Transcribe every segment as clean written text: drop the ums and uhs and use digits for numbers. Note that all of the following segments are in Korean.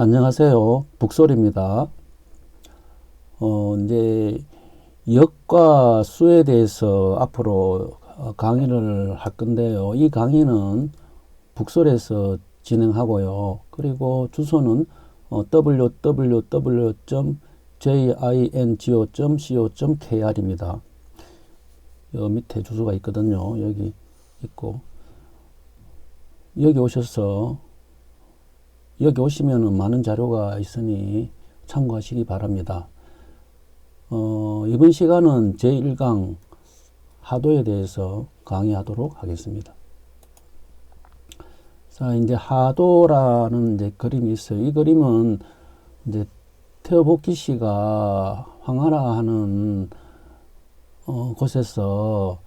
안녕하세요. 북소리입니다. 이제 역과 수에 대해서 앞으로 강의를 할 건데요. 이 강의는 북소리에서 진행하고요. 그리고 주소는 www.jingo.co.kr입니다. 여 밑에 주소가 있거든요. 여기 있고, 여기 오시면은 많은 자료가 있으니 참고하시기 바랍니다. 이번 시간은 제1강 하도에 대해서 강의하도록 하겠습니다. 자, 이제 하도라는 이제 그림이 있어요. 이 그림은 이제 태어복기 씨가 황하라 하는 곳에서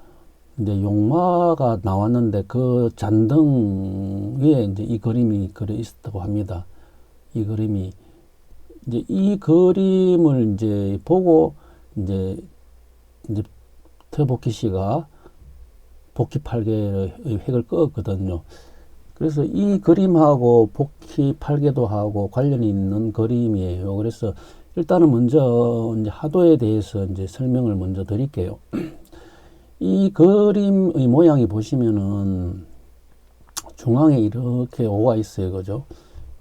이제 용마가 나왔는데 그 잔등 위에 이제 이 그림이 그려 있었다고 합니다. 이 그림이 이제 이 그림을 이제 보고 이제 태복희 씨가 복희 8개의 획을 그었거든요. 그래서 이 그림하고 복희 8개도 하고 관련이 있는 그림이에요. 그래서 일단은 먼저 이제 하도에 대해서 이제 설명을 먼저 드릴게요. 이 그림의 모양이 보시면은 중앙에 이렇게 오가 있어요. 그죠?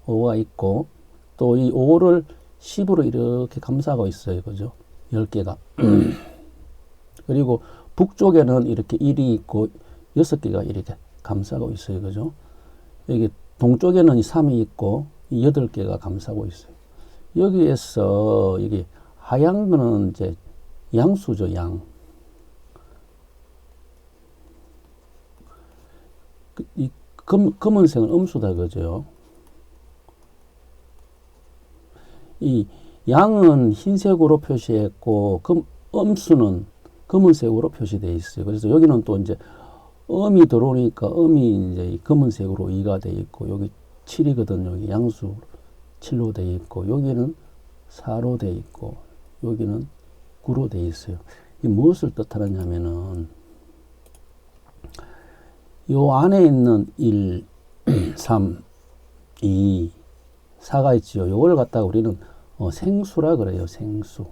오가 있고 또 이 오를 10으로 이렇게 감싸고 있어요. 그죠? 10개가. 그리고 북쪽에는 이렇게 1이 있고 6개가 이렇게 감싸고 있어요. 그죠? 여기 동쪽에는 3이 있고 8개가 감싸고 있어요. 여기에서 이게 하얀 거는 이제 양수죠. 양. 이 검은색은 음수다. 그죠? 이 양은 흰색으로 표시했고 음수는 검은색으로 표시되어 있어요. 그래서 여기는 또 이제 음이 들어오니까 음이 이제 검은색으로 2가 되어 있고 여기 7이거든요. 여기 양수 7로 되어 있고 여기는 4로 되어 있고 여기는 9로 되어 있어요. 이 무엇을 뜻하느냐면은 요 안에 있는 1, 3, 2, 4가 있지요. 요걸 갖다가 우리는 생수라 그래요. 생수.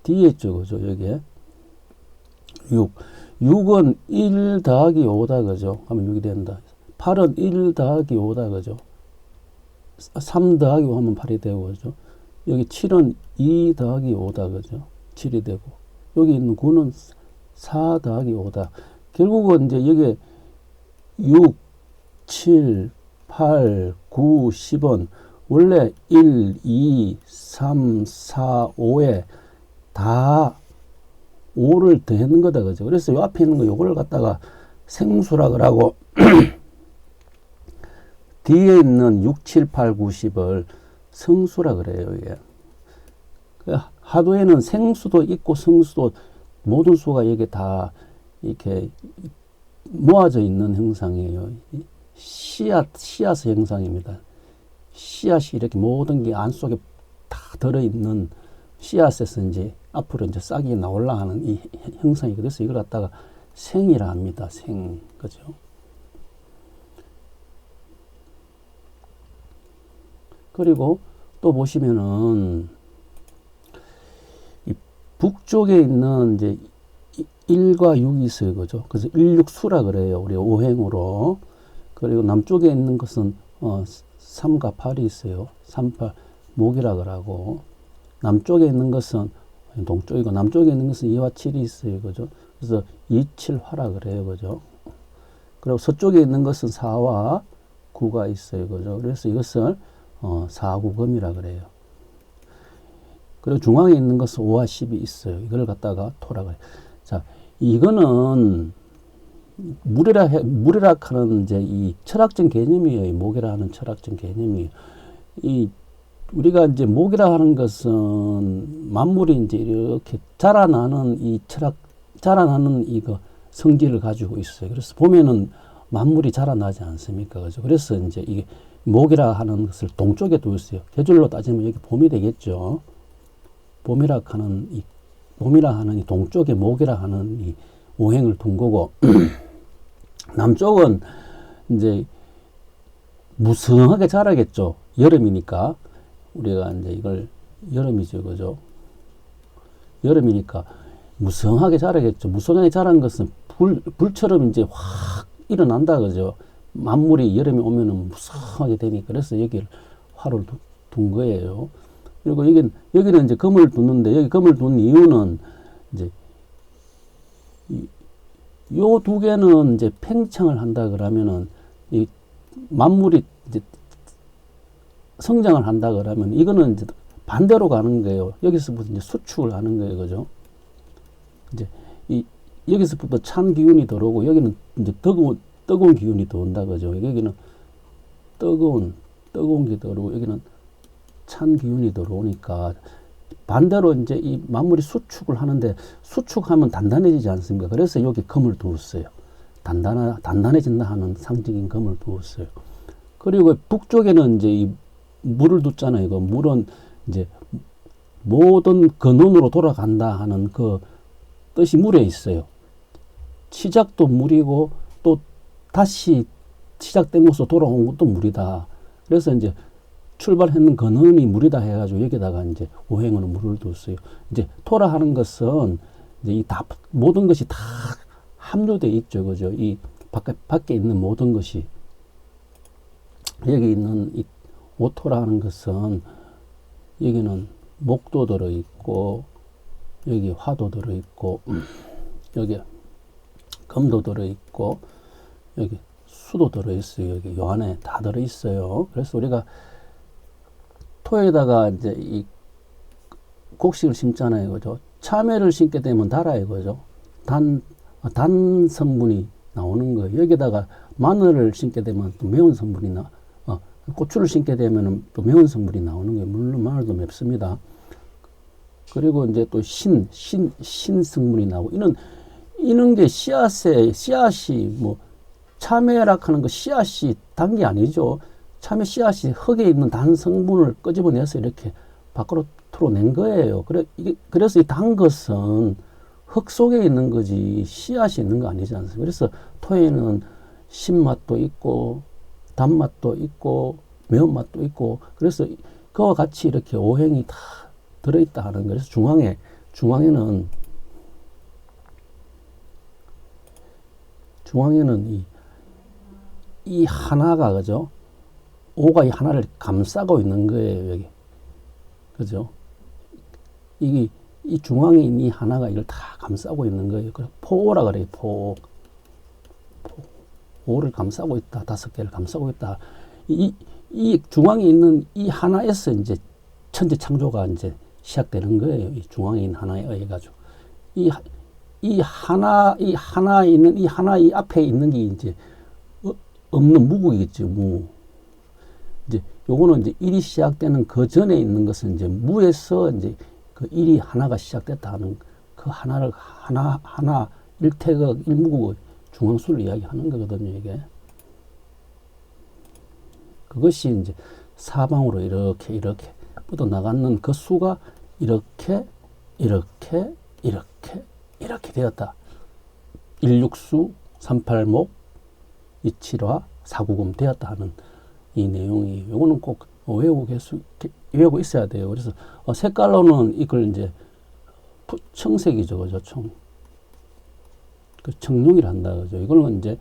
뒤에 있죠. 그죠? 여기에 6. 6은 1 더하기 5다. 그죠? 하면 6이 된다. 8은 1 더하기 5다. 그죠? 3 더하기 5 하면 8이 되고. 그죠? 여기 7은 2 더하기 5다. 그죠? 7이 되고. 여기 있는 9는 4 더하기 5다. 결국은 이제 여기에 6, 7, 8, 9, 10은 원래 1, 2, 3, 4, 5에 다 5를 더했는 거다. 그죠? 그래서 요 앞에 있는 거 요걸 갖다가 생수라 그러고 뒤에 있는 6, 7, 8, 9, 10을 성수라 그래요. 이게. 하도에는 생수도 있고 성수도 모든 수가 여기 다 이렇게 모아져 있는 형상이에요. 씨앗의 형상입니다. 씨앗이 이렇게 모든 게 안 속에 다 들어있는 씨앗에서 이제 앞으로 이제 싹이 나올라 하는 이 형상이 그래서 이걸 갖다가 생이라 합니다. 생. 그죠? 그리고 또 보시면은 이 북쪽에 있는 이제 1과 6이 있어요. 그죠? 그래서 16수라 그래요. 우리 오행으로. 그리고 남쪽에 있는 것은 3과 8이 있어요. 3, 8 목이라 그러고 남쪽에 있는 것은 동쪽이고 남쪽에 있는 것은 2와 7이 있어요. 그죠? 그래서 2, 7 화라 그래요. 그죠? 그리고 서쪽에 있는 것은 4와 9가 있어요. 그죠? 그래서 이것을 4, 9 금이라 그래요. 그리고 중앙에 있는 것은 5와 10이 있어요. 이걸 갖다가 토라 그래요. 자, 이거는 물이라 하는 이제 이 철학적 개념이에요. 목이라 하는 철학적 개념이에요. 이 우리가 이제 목이라 하는 것은 만물이 이제 이렇게 자라나는 이거 성질을 가지고 있어요. 그래서 보면은 만물이 자라나지 않습니까? 그죠? 그래서 이제 이게 목이라 하는 것을 동쪽에 두고 있어요. 계절로 따지면 여기 봄이 되겠죠. 봄이라 하는 이 동쪽에 목이라 하는 이 오행을 둔 거고 남쪽은 이제 무성하게 자라겠죠. 여름이니까. 우리가 이제 이걸 여름이죠. 그죠? 여름이니까 무성하게 자라겠죠. 무성하게 자란 것은 불처럼 이제 확 일어난다. 그죠? 만물이 여름에 오면은 무성하게 되니까. 그래서 여기를 화를 둔 거예요. 그리고 여기는 이제 금을 두는데, 여기 금을 둔 이유는 이제 요 두 개는 이제 팽창을 한다 그러면은 이 만물이 이제 성장을 한다 그러면 이거는 이제 반대로 가는 거예요. 여기서부터 이제 수축을 하는 거예요. 그죠? 이제 여기서부터 찬 기운이 들어오고 여기는 이제 뜨거운 기운이 들어온다. 그죠? 여기는 뜨거운 게 들어오고 여기는 찬 기운이 들어오니까 반대로 이제 이 만물이 수축을 하는데 수축하면 단단해지지 않습니까? 그래서 여기 금을 두었어요. 단단해진다 하는 상징인 금을 두었어요. 그리고 북쪽에는 이제 이 물을 뒀잖아요. 그 물은 이제 모든 근원으로 돌아간다 하는 그 뜻이 물에 있어요. 시작도 물이고 또 다시 시작된 곳으로 돌아온 것도 물이다. 그래서 이제 출발했는 근원이 물이다 해가지고 여기다가 이제 오행으로 물을 뒀어요. 이제 토라하는 것은 이제 모든 것이 다 함유되어 있죠. 그죠? 이 밖에 있는 모든 것이 여기 있는 이 오토라는 것은 여기는 목도 들어있고 여기 화도 들어있고 여기 금도 들어있고 여기 수도 들어있어요. 여기 요 안에 다 들어있어요. 그래서 우리가 토에다가 이제 이 곡식을 심잖아요. 그죠? 참외를 심게 되면 달아요. 그죠? 단 성분이 나오는 거예요. 여기다가 마늘을 심게 되면 또 매운 성분이 고추를 심게 되면 또 매운 성분이 나오는 거예요. 물론 마늘도 맵습니다. 그리고 이제 또 신 성분이 나오고, 이런 게 씨앗이 뭐, 참외락 하는 거 씨앗이 단 게 아니죠. 참외 씨앗이 흙에 있는 단 성분을 끄집어내서 이렇게 밖으로 낸 거예요. 그래서 이 단 것은 흙 속에 있는 거지 씨앗이 있는 거 아니지 않습니까? 그래서 토에는 신맛도 있고 단맛도 있고 매운맛도 있고 그래서 그와 같이 이렇게 오행이 다 들어있다 하는 거예요. 그래서 중앙에는 이 하나가 그죠? 오가 이 하나를 감싸고 있는 거예요. 여기 그죠? 이 중앙에 있는 이 하나가 이걸 다 감싸고 있는 거예요. 그래서 포오라 그래요. 오를 감싸고 있다. 5개를 감싸고 있다. 이 중앙에 있는 이 하나에서 이제 천지 창조가 이제 시작되는 거예요. 이 중앙에 있는 하나에 의해 가지고 이 하나 있는 이 하나 이 앞에 있는 게 이제 없는 무국이겠죠. 이제 요거는 이제 일이 시작되는 그 전에 있는 것은 이제 무에서 이제 그 일이 하나가 시작됐다 하는 그 하나를 하나 일태극 일무국의 중앙수를 이야기하는 거거든요. 이게 그것이 이제 사방으로 이렇게 뻗어 나가는 그 수가 이렇게 되었다. 16수 38목 27화 4구금 되었다 하는 이 내용이 요거는 꼭 외우고 있어야 돼요. 그래서 색깔로는 이걸 이제 청색이죠. 그죠? 청룡이라 한다. 그죠? 이거는 이제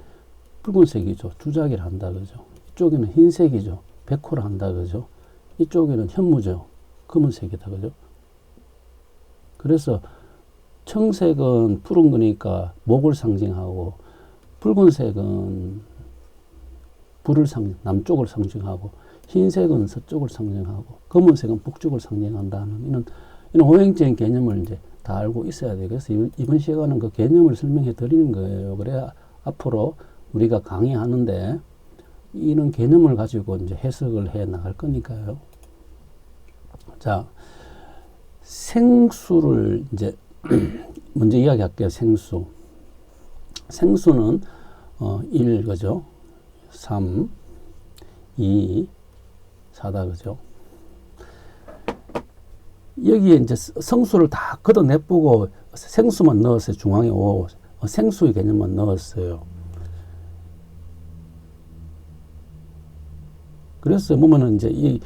붉은색이죠. 주작이라 한다. 그죠? 이쪽에는 흰색이죠. 백호라 한다. 그죠? 이쪽에는 현무죠. 검은색이다. 그죠? 그래서 청색은 푸른 거니까 목을 상징하고 붉은색은 남쪽을 상징하고 흰색은 서쪽을 상징하고 검은색은 북쪽을 상징한다는 이런 오행적인 개념을 이제 다 알고 있어야 돼요. 그래서 이번 시간은 그 개념을 설명해 드리는 거예요. 그래야 앞으로 우리가 강의하는데 이런 개념을 가지고 이제 해석을 해 나갈 거니까요. 자, 생수를 이제 먼저 이야기할게요. 생수는 1 그죠? 3, 2, 4다 그죠? 여기에 이제 성수를 다 걷어내쁘고 생수만 넣었어요. 중앙에 생수의 개념만 넣었어요. 그래서 보면은 이제 이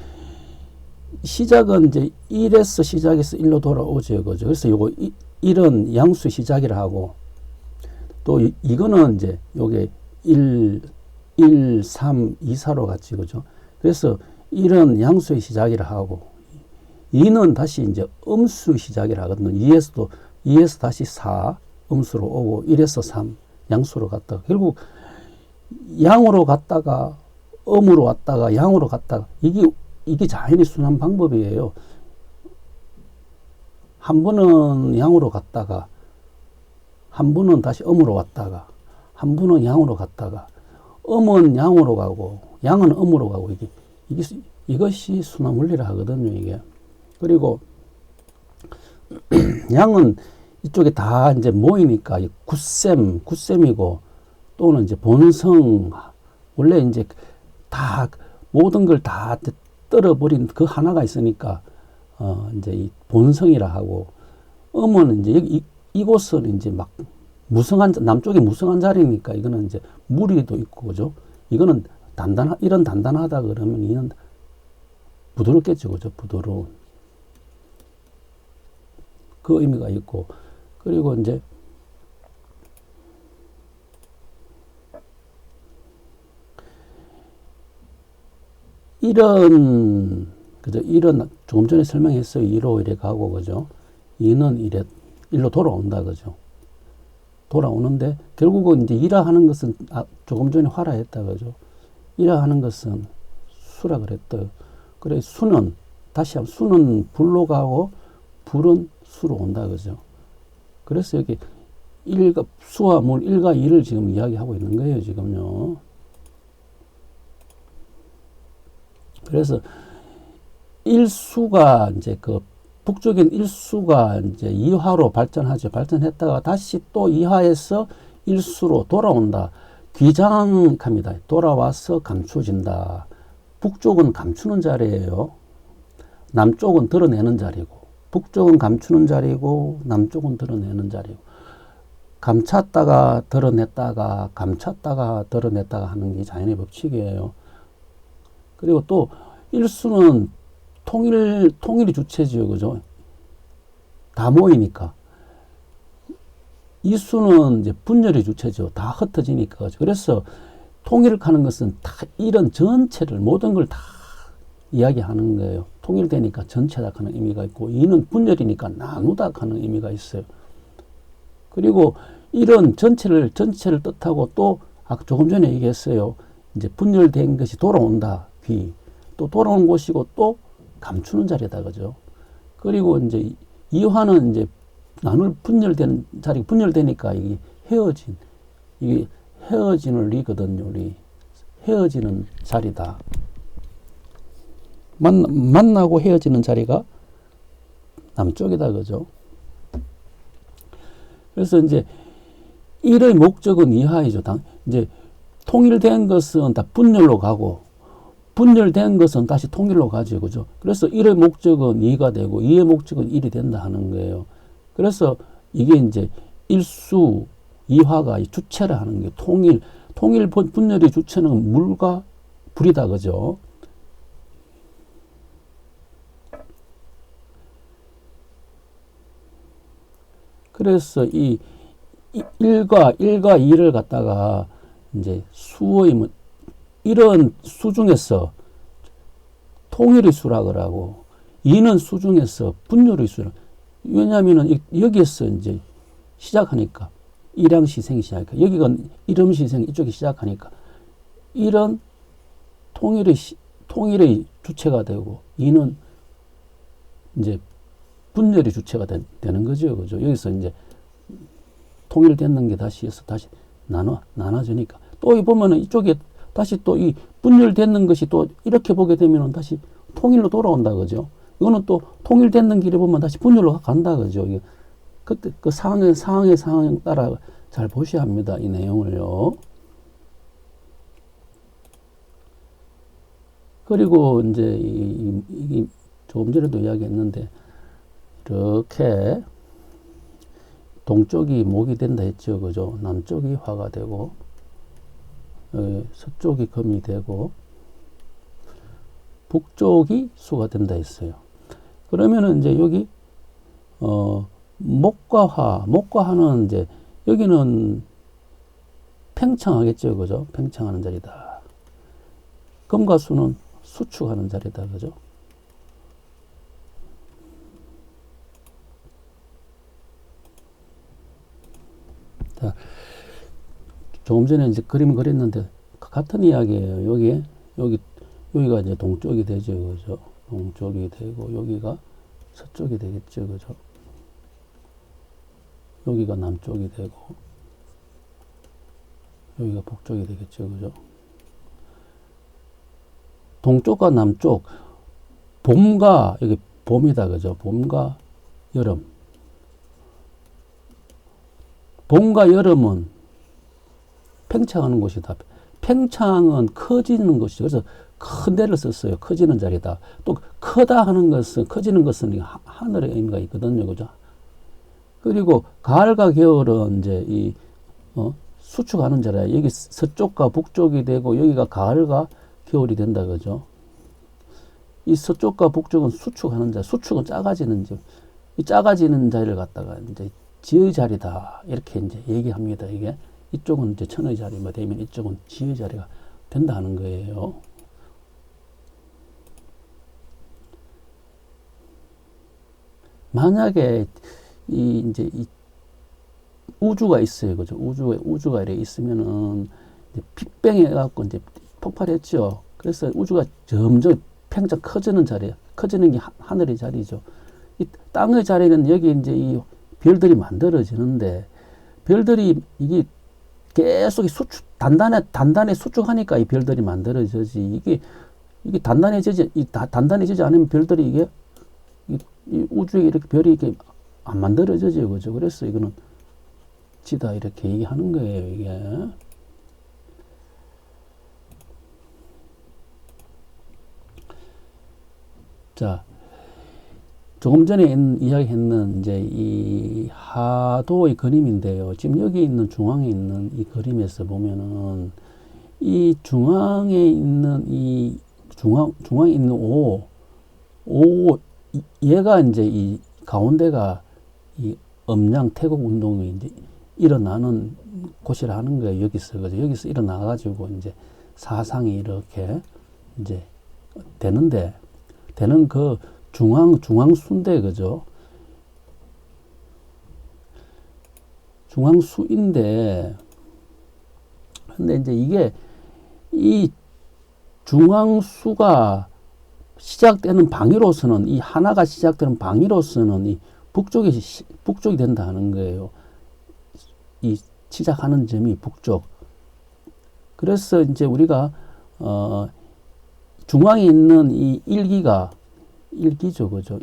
시작은 이제 1에서 시작해서 1로 돌아오죠. 그죠? 그래서 요거 1은 양수 시작이라 하고, 또 이거는 이제 요게 1, 3, 2, 4로 같이, 그죠? 그래서 1은 양수의 시작이라 하고, 2는 다시 이제 음수 시작이라 하거든요. 2에서 다시 4 음수로 오고, 1에서 3 양수로 갔다가, 결국 양으로 갔다가 음으로 왔다가 양으로 갔다가, 이게 자연히 순환 방법이에요. 한 번은 양으로 갔다가, 한 번은 다시 음으로 왔다가, 한 번은 양으로 갔다가, 음은 양으로 가고 양은 음으로 가고, 이것이 순환 원리라 하거든요. 이게. 그리고 양은 이쪽에 다 이제 모이니까 굳셈이고, 또는 이제 본성, 원래 이제 다 모든 걸 다 떨어버린 그 하나가 있으니까 이제 이 본성이라 하고, 음은 이제 이곳은 이제 막 무성한, 남쪽이 무성한 자리니까 이거는 이제 무리도 있고, 그죠? 이거는 이런 단단하다 그러면 이는 부드럽겠죠, 그죠? 부드러운 그 의미가 있고, 그리고 이제 그죠? 1은 조금 전에 설명했어요. 2로 이래 가고, 그죠? 2는 이래 1로 돌아온다, 그죠? 돌아오는데, 결국은 이제 1라 하는 것은, 조금 전에 화라 했다, 그죠? 1라 하는 것은 수라 그랬어요. 그래, 다시 한번 수는 불로 가고, 불은 수로 온다, 그죠? 그래서 여기 수와 물 1과 2를 지금 이야기하고 있는 거예요, 지금요. 그래서 일수가 이제 북쪽인 일수가 이제 이화로 발전하죠. 발전했다가 다시 또 이화에서 일수로 돌아온다. 귀장합니다. 돌아와서 감추어진다. 북쪽은 감추는 자리예요. 남쪽은 드러내는 자리고, 북쪽은 감추는 자리고, 남쪽은 드러내는 자리고, 감췄다가 드러냈다가 감췄다가 드러냈다가 하는 게 자연의 법칙이에요. 그리고 또 일수는 통일이 주체지요, 그죠? 다 모이니까. 이수는 이제 분열이 주체죠. 다 흩어지니까. 그죠? 그래서 통일하는 것은 다 이런 전체를, 모든 걸 다 이야기하는 거예요. 통일되니까 전체다 하는 의미가 있고, 이는 분열이니까 나누다 하는 의미가 있어요. 그리고 이런 전체를 뜻하고, 또 조금 전에 얘기했어요. 이제 분열된 것이 돌아온다. 또 돌아온 곳이고, 또 감추는 자리다, 그죠? 그리고 이제 이화는 이제 분열된 자리, 분열되니까 이게 헤어진을 이거든요. 우리 헤어지는 자리다. 만나고 헤어지는 자리가 남쪽이다, 그죠? 그래서 이제 일의 목적은 이하이죠. 이제 통일된 것은 다 분열로 가고, 분열된 것은 다시 통일로 가죠, 그죠? 그래서 1의 목적은 2가 되고, 2의 목적은 1이 된다 하는 거예요. 그래서 이게 이제 일수, 이화가 주체라 하는 게 통일 분열의 주체는 물과 불이다, 그죠? 그래서 이 1과 2를 갖다가 이제 이런 수 중에서 통일의 수라 그러고, 2는 수 중에서 분열의 수라. 왜냐하면은 여기에서 이제 시작하니까, 일양시생이 시작하니까, 여기가 이름시생 이쪽이 시작하니까, 1은 통일의 주체가 되고, 2는 이제 분열의 주체가 되는 거죠, 그죠? 여기서 이제 통일되는 게 다시 나눠지니까. 또 보면은 이쪽에 다시 또 이 분열되는 것이 또 이렇게 보게 되면 다시 통일로 돌아온다, 그죠? 이거는 또 통일되는 길에 보면 다시 분열로 간다, 그죠? 그때 그 상황에 따라 잘 보셔야 합니다, 이 내용을요. 그리고 이제 이 조금 전에도 이야기했는데, 이렇게 동쪽이 목이 된다 했죠, 그죠? 남쪽이 화가 되고, 서쪽이 금이 되고, 북쪽이 수가 된다 했어요. 그러면은 이제 여기 목과 화, 목과 화는 이제 여기는 팽창하겠죠, 그죠? 팽창하는 자리다. 금과 수는 수축하는 자리다, 그죠? 자, 조금 전에 이제 그림을 그렸는데 같은 이야기예요. 여기가 이제 동쪽이 되죠, 그죠? 동쪽이 되고 여기가 서쪽이 되겠죠, 그죠? 여기가 남쪽이 되고 여기가 북쪽이 되겠죠, 그죠? 동쪽과 남쪽, 봄과 여기 봄이다, 그죠? 봄과 여름. 봄과 여름은 팽창하는 곳이다. 팽창은 커지는 곳이죠. 그래서 큰 데를 썼어요. 커지는 자리다. 또 커다 하는 것은, 커지는 것은 하늘의 의미가 있거든요, 그죠? 그리고 가을과 겨울은 이제 수축하는 자리야. 여기 서쪽과 북쪽이 되고 여기가 가을과 겨울이 된다, 그죠? 이 서쪽과 북쪽은 수축하는 자리, 수축은 작아지는 자리, 이 작아지는 자리를 갖다가 이제 지의 자리다 이렇게 이제 얘기합니다. 이게 이쪽은 이제 천의 자리가 되면 이쪽은 지의 자리가 된다 하는 거예요. 만약에 이제 우주가 있어요, 그죠? 우주가 이렇게 있으면은 이제 빅뱅이 해갖고 이제 폭발했죠. 그래서 우주가 점점 팽창 커지는 자리야. 커지는 게 하늘의 자리죠. 이 땅의 자리는 여기 이제 이 별들이 만들어지는데 별들이 이게 계속 단단히 수축하니까 이 별들이 만들어지지. 이게 단단해지지 않으면 별들이 이 우주에 이렇게 별이 이렇게 안 만들어지죠, 그죠? 그래서 이거는 지다 이렇게 얘기하는 거예요, 이게. 자, 조금 전에 이야기했는 이제 이 하도의 그림인데요. 지금 여기 있는 중앙에 있는 이 그림에서 보면은 이 중앙에 있는 중앙에 있는 얘가 이제 이 가운데가 이 음양 태국 운동이 이제 일어나는 곳이라는 거예요. 여기서, 그죠? 여기서 일어나가지고 이제 사상이 이렇게 이제 되는 그 중앙수인데, 그죠? 중앙수인데, 근데 이제 이 중앙수가 시작되는 방위로서는, 이 하나가 시작되는 방위로서는 이 북쪽이 된다 하는 거예요. 이 시작하는 점이 북쪽. 그래서 이제 우리가, 중앙에 있는 이 일기죠, 그죠?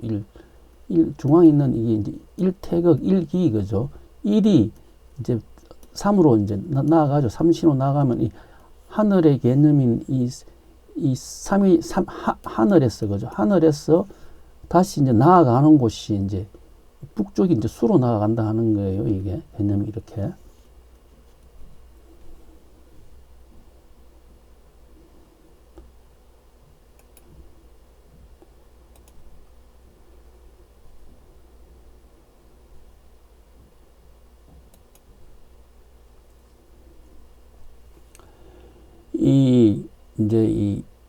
중앙에 있는 이게 이제 일태극, 일기, 그죠? 1이 이제 3으로 이제 나아가죠. 3신호 나가면 이 하늘의 개념인 이 3이 하늘에서, 그죠? 하늘에서 다시 이제 나아가는 곳이 이제 북쪽이 이제 수로 나아간다 하는 거예요. 이게 개념이 이렇게.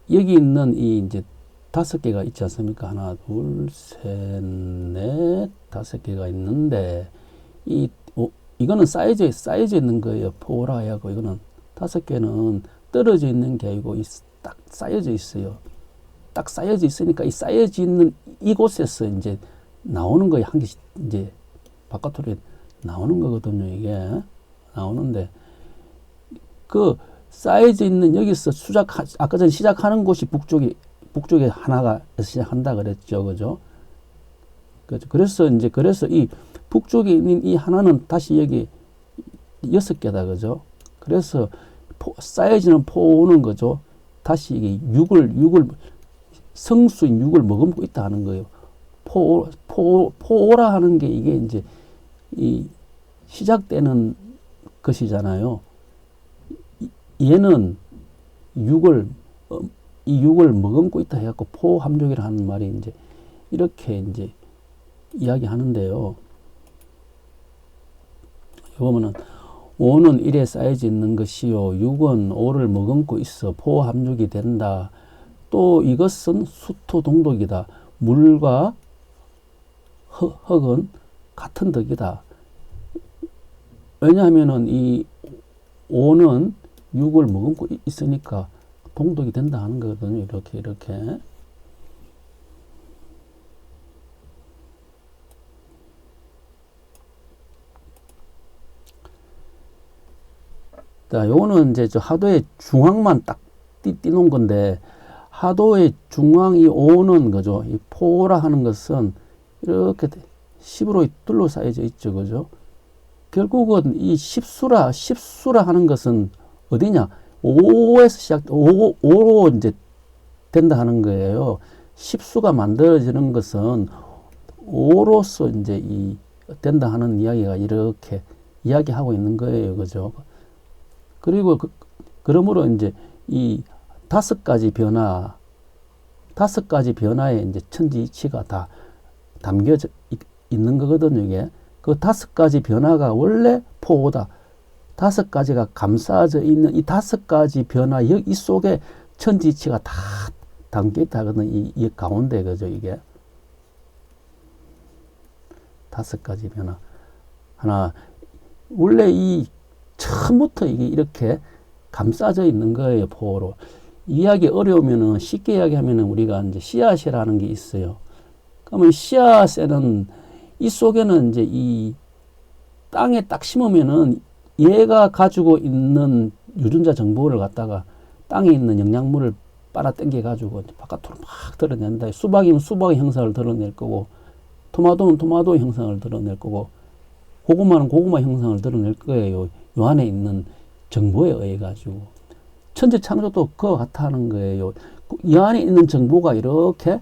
여기 있는 이제 5개가 있지 않습니까? 하나, 둘, 셋, 넷, 5개가 있는데, 이거는 쌓여져 있는 거예요. 포라하고, 이거는 5개는 떨어져 있는 게 아니고, 딱 쌓여져 있어요. 딱 쌓여져 있으니까, 이 쌓여져 있는 이곳에서 이제 나오는 거예요. 한 개씩 이제 바깥으로 나오는 거거든요. 이게. 나오는데, 쌓여져 있는 여기서 아까 전에 시작하는 곳이 북쪽에 하나가 시작한다 그랬죠. 그죠? 그래서 이 북쪽에 있는 이 하나는 다시 여기 6개다. 그죠? 그래서 쌓여지는 포는 거죠. 다시 이게 성수인 6을 머금고 있다 하는 거예요. 포오라 하는 게 이게 이제 이 시작되는 것이잖아요. 얘는 6을 이 6을 머금고 있다 해갖고 포함족이라 하는 말이 이제 이렇게 이제 이야기하는데요. 보면은 5는 1에 쌓여져 있는 것이요 6은 5를 머금고 있어 포함족이 된다. 또 이것은 수토동독이다. 물과 흙은 같은 덕이다. 왜냐하면은 이 5는 6을 머금고 있으니까 동독이 된다 하는 거거든요. 이렇게. 자, 요거는 이제 저 하도의 중앙만 딱 띄놓은 건데, 하도의 중앙이 5는 거죠. 이 포라 하는 것은 이렇게 10으로 둘러싸여져 있죠. 그죠? 결국은 이 10수라 하는 것은 어디냐? 5에서 5로 이제 된다 하는 거예요. 10수가 만들어지는 것은 5로서 이제 된다 하는 이야기가 이렇게 이야기하고 있는 거예요. 그죠? 그리고 그러므로 이제 이 5가지 변화에 이제 천지이치가 다 담겨져 있는 거거든요. 이게 그 5가지 변화가 원래 포오다. 5가지가 감싸져 있는 이 5가지 변화 이 속에 천지이치가 다 담겨 있다 하거든요. 이 가운데 그죠? 이게 5가지 변화 하나 원래 이 처음부터 이게 이렇게 감싸져 있는 거예요. 포로. 이야기 어려우면은 쉽게 이야기하면은 우리가 이제 씨앗이라는 게 있어요. 그러면 씨앗에는 이 속에는 이제 이 땅에 딱 심으면은 얘가 가지고 있는 유전자 정보를 갖다가 땅에 있는 영양물을 빨아당겨 가지고 바깥으로 막 드러낸다. 수박이면 수박의 형상을 드러낼 거고, 토마토는 토마토의 형상을 드러낼 거고, 고구마는 고구마 형상을 드러낼 거예요. 요 안에 있는 정보에 의해 가지고. 천지 창조도 그와 같아 하는 거예요. 이 안에 있는 정보가 이렇게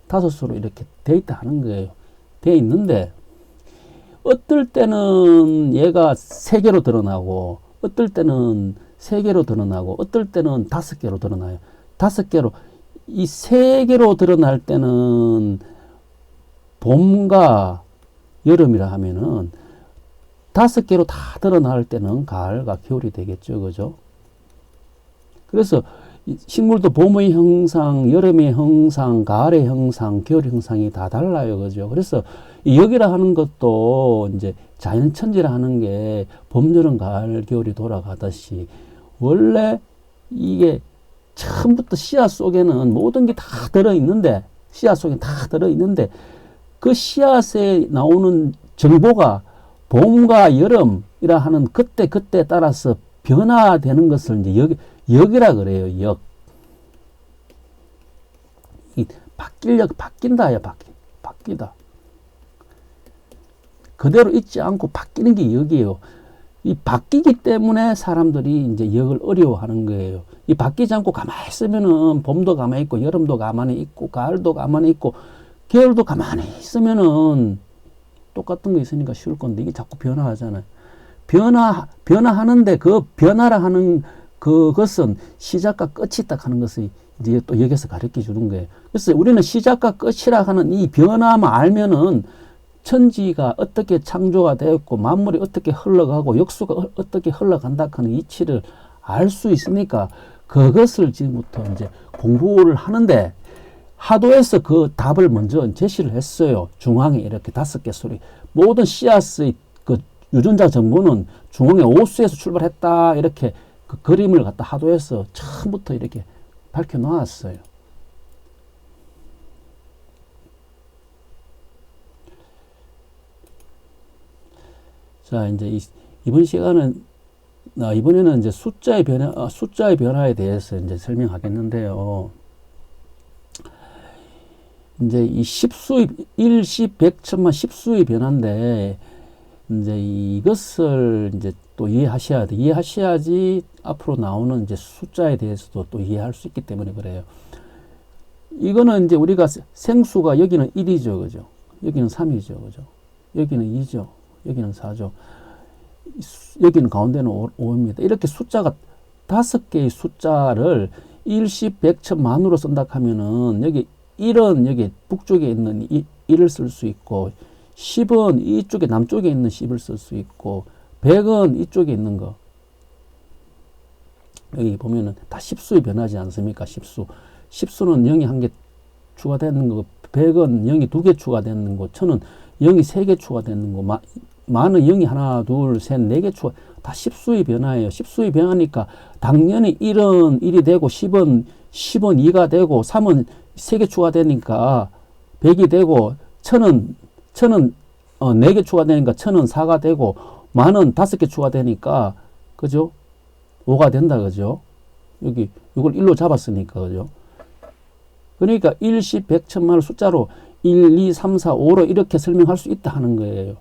5수로 이렇게 돼 있다 하는 거예요. 돼 있는데, 어떨 때는 얘가 3개로 드러나고, 어떨 때는 3개로 드러나고, 어떨 때는 5개로 드러나요. 5개로. 이 3개로 드러날 때는 봄과 여름이라 하면은 5개로 다 드러날 때는 가을과 겨울이 되겠죠. 그죠? 그래서 식물도 봄의 형상, 여름의 형상, 가을의 형상, 겨울의 형상이 다 달라요. 그죠? 그래서 여기라 하는 것도 이제 자연천지라 하는 게 봄, 여름, 가을, 겨울이 돌아가듯이 원래 이게 처음부터 씨앗 속에는 모든 게 다 들어있는데, 씨앗 속에 다 들어있는데, 그 씨앗에 나오는 정보가 봄과 여름이라 하는 그때 따라서 변화되는 것을 이제 역이라 그래요. 역. 바뀐다. 바뀌다. 그대로 있지 않고 바뀌는 게 역이에요. 이 바뀌기 때문에 사람들이 이제 역을 어려워하는 거예요. 이 바뀌지 않고 가만히 있으면은 봄도 가만히 있고 여름도 가만히 있고 가을도 가만히 있고 겨울도 가만히 있으면은 똑같은 거 있으니까 쉬울 건데 이게 자꾸 변화하잖아요. 변화하는데 그 변화라 하는 그것은 시작과 끝이 딱 하는 것을 이제 또 여기서 가르쳐 주는 거예요. 그래서 우리는 시작과 끝이라 하는 이 변화만 알면은 천지가 어떻게 창조가 되었고 만물이 어떻게 흘러가고 역수가 어떻게 흘러간다 하는 이치를 알 수 있으니까 그것을 지금부터 이제 공부를 하는데 하도에서 그 답을 먼저 제시를 했어요. 중앙에 이렇게 5개 소리. 모든 씨앗의 그 유전자 정보는 중앙에 5수에서 출발했다. 이렇게 그 그림을 갖다 하도에서 처음부터 이렇게 밝혀 놓았어요. 자, 이제 이번 시간은 이번에는 이제 숫자의 변화에 대해서 이제 설명하겠는데요. 이제 이 10수의 1, 10, 100, 1000만 10수의 변화인데 이제 이것을 이제 또 이해하셔야 돼. 이해하셔야지 앞으로 나오는 이제 숫자에 대해서도 또 이해할 수 있기 때문에 그래요. 이거는 이제 우리가 생수가 여기는 1이죠. 그죠? 여기는 3이죠. 그죠? 여기는 2죠. 여기는 4죠. 여기는 가운데는 5입니다. 이렇게 숫자가 5개의 숫자를 일십, 백천만으로 쓴다 하면은 여기 1은 여기 북쪽에 있는 1을 쓸 수 있고 10은 이쪽에 남쪽에 있는 10을 쓸 수 있고 100은 이쪽에 있는 거. 여기 보면은 다 십수에 변하지 않습니까? 십수는 0이 한 개 추가되는 거, 100은 0이 2개 추가되는 거, 1000은 0이 3개 추가되는 거, 만은 0이 하나, 둘, 셋, 4개 추가, 다 십수의 변화예요. 십수의 변화니까 당연히 1은 1이 되고 10은 2가 되고 3은 3개 추가되니까 100이 되고 1000은 4개 추가되니까 1000은 4가 되고 만은 5개 추가되니까 그죠? 5가 된다 그죠? 여기 이걸 1로 잡았으니까 그죠? 그러니까 1, 10, 100, 1000만을 숫자로 1, 2, 3, 4, 5로 이렇게 설명할 수 있다 하는 거예요.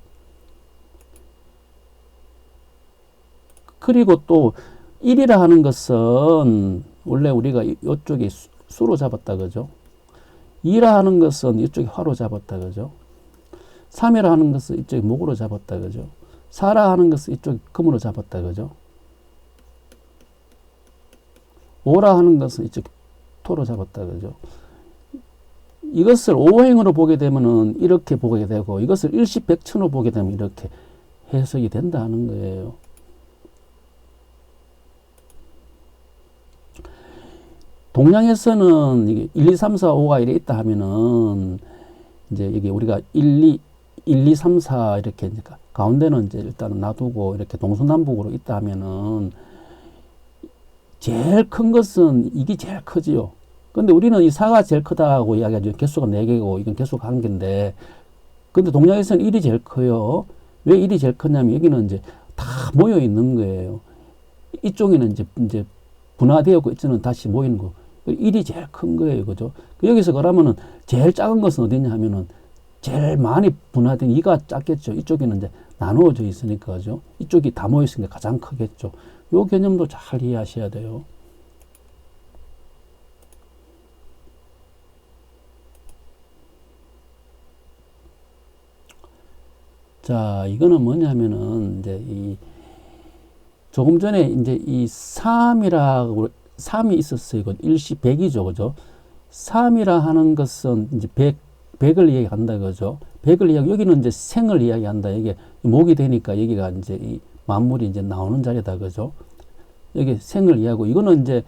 그리고 또 1이라 하는 것은 원래 우리가 이쪽에 수로 잡았다 그죠? 2라 하는 것은 이쪽에 화로 잡았다 그죠? 3이라 하는 것은 이쪽에 목으로 잡았다 그죠? 4라 하는 것은 이쪽에 금으로 잡았다 그죠? 5라 하는 것은 이쪽에 토로 잡았다 그죠? 이것을 5행으로 보게 되면은 이렇게 보게 되고 이것을 일십백천으로 보게 되면 이렇게 해석이 된다 하는 거예요. 동양에서는 이게 1, 2, 3, 4, 5가 이래 있다 하면은 이제 이게 우리가 1, 2, 3, 4 이렇게 가운데는 이제 일단은 놔두고 이렇게 동서남북으로 있다 하면은 제일 큰 것은 이게 제일 크지요. 근데 우리는 이 4가 제일 크다고 이야기하죠. 개수가 4개고 이건 개수가 1개인데 근데 동양에서는 1이 제일 커요. 왜 1이 제일 크냐면 여기는 이제 다 모여 있는 거예요. 이쪽에는 이제 분화되어 있지는 다시 모이는 거. 1이 제일 큰 거예요. 그죠? 여기서 그러면은 제일 작은 것은 어디냐 하면은 제일 많이 분화된 2가 작겠죠. 이쪽에는 이제 나누어져 있으니까 그죠? 이쪽이 다 모여 있으니까 가장 크겠죠. 요 개념도 잘 이해하셔야 돼요. 자, 이거는 뭐냐면은 이제 조금 전에 이제 이 3이 있었어요. 이거 일시 100이죠. 그죠? 3이라 하는 것은 이제 100을 이야기한다. 그죠? 100을 여기는 이제 생을 이야기한다. 이게 목이 되니까 여기가 이제 이 만물이 이제 나오는 자리다. 그죠? 여기 생을 이야기하고, 이거는 이제,